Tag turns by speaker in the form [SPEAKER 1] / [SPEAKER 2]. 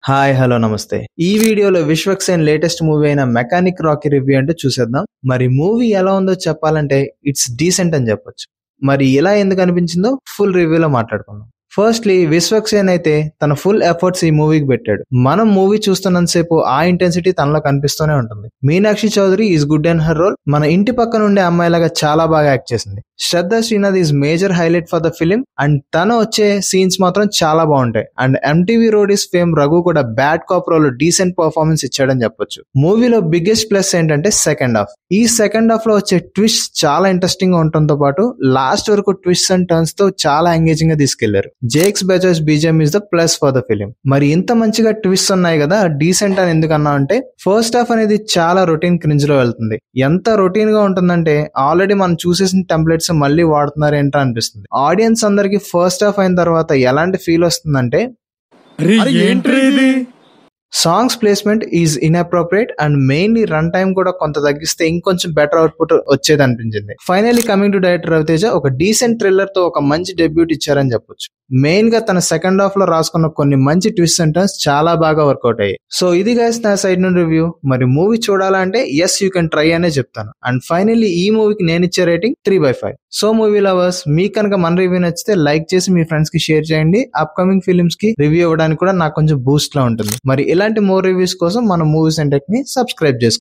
[SPEAKER 1] Hi hello నమస్తే. ఈ వీడియోలో విశ్వక్ సేన్ లేటెస్ట్ మూవీ అయిన మెకానిక్ రాకీ రివ్యూ అంటే చూసేద్దాం. మరి మూవీ ఎలా ఉందో చెప్పాలంటే ఇట్స్ డీసెంట్ అని చెప్పొచ్చు. మరి ఇలా ఎందుకు అనిపించిందో ఫుల్ రివ్యూలో మాట్లాడుకుందాం. ఫస్ట్లీ విశ్వక్ సేన్ అయితే తన ఫుల్ ఎఫర్ట్స్ ఈ మూవీకి పెట్టాడు. మనం మూవీ చూస్తున్నంతసేపు ఆ ఇంటెన్సిటీ తనలో కనిపిస్తూనే ఉంటుంది. Meenakshi Chaudhary is good in her role. మన ఇంటి పక్కన ఉండే అమ్మాయిలాగా చాలా బాగా యాక్ట్ చేసింది. Shraddha Srinath is major highlight for the film and తను వచ్చే సీన్స్ మాత్రం చాలా బాగుంటాయి. And MTV Roadies fame Raghu కూడా bad cop role decent performance ఇచ్చాడని చెప్పొచ్చు. మూవీలో బిగ్గెస్ట్ ప్లస్ ఏంటంటే సెకండ్ హాఫ్. ఈ సెకండ్ హాఫ్ లో వచ్చే ట్విస్ట్ చాలా ఇంట్రెస్టింగ్ గా ఉండటంతో పాటు లాస్ట్ వరకు ట్విస్ట్ అండ్ టర్న్స్ తో చాలా ఎంగేజింగ్ గా తీసుకెళ్లారు. Jakes Bezos BGM is the plus for the film. మరి ఇంత మంచిగా ట్విస్ట్ ఉన్నాయి కదా, డీసెంట్ అని ఎందుకు అన్నా అంటే ఫస్ట్ హాఫ్ అనేది చాలా రొటీన్ క్రింజ్ లో వెళ్తుంది. ఎంత రొటీన్ గా ఉంటుందంటే ఆల్రెడీ మనం చూసేసిన టెంప్లెట్స్ మళ్ళీ వాడుతున్నారు ఏంటో అనిపిస్తుంది. ఆడియన్స్ అందరికి ఫస్ట్ హాఫ్ అయిన తర్వాత ఎలాంటి ఫీల్ వస్తుందంటే songs placement is inappropriate and mainly run time కూడా కొంత తగ్గిస్తే ఇంకొంచెం బెటర్ అవుట్పుట్ వచ్చేది అనిపించింది. Finally coming to director Raviteja ఒక డీసెంట్ థ్రిల్లర్ తో ఒక మంచి డెబ్యూట్ ఇచ్చారని చెప్పొచ్చు. మెయిన్ గా తన సెకండ్ హాఫ్ లో రాసుకున్న కొన్ని మంచి ట్విస్ట్ అండ్ టర్న్స్ చాలా బాగా వర్కౌట్ అయ్యాయి. సో ఇది గైస్ నా సైడ్ నుండి రివ్యూ. మరి మూవీ చూడాలంటే ఎస్ యూ కెన్ ట్రై అనే చెప్తాను. అండ్ ఫైనల్లీ ఈ మూవీకి నేను ఇచ్చే రేటింగ్ 3/5. సో మూవీ లవర్స్, మీకు కనుక మన రివ్యూ నచ్చితే లైక్ చేసి మీ ఫ్రెండ్స్ కి షేర్ చేయండి. అప్కమింగ్ ఫిలిమ్స్ కి రివ్యూ ఇవ్వడానికి కూడా నాకు కొంచెం బూస్ట్ లా ఉంటుంది. మరి ఇలాంటి మోర్ రివ్యూస్ కోసం మన మూవీస్ అండ్ టెక్ ని సబ్స్క్రైబ్ చేసుకోండి.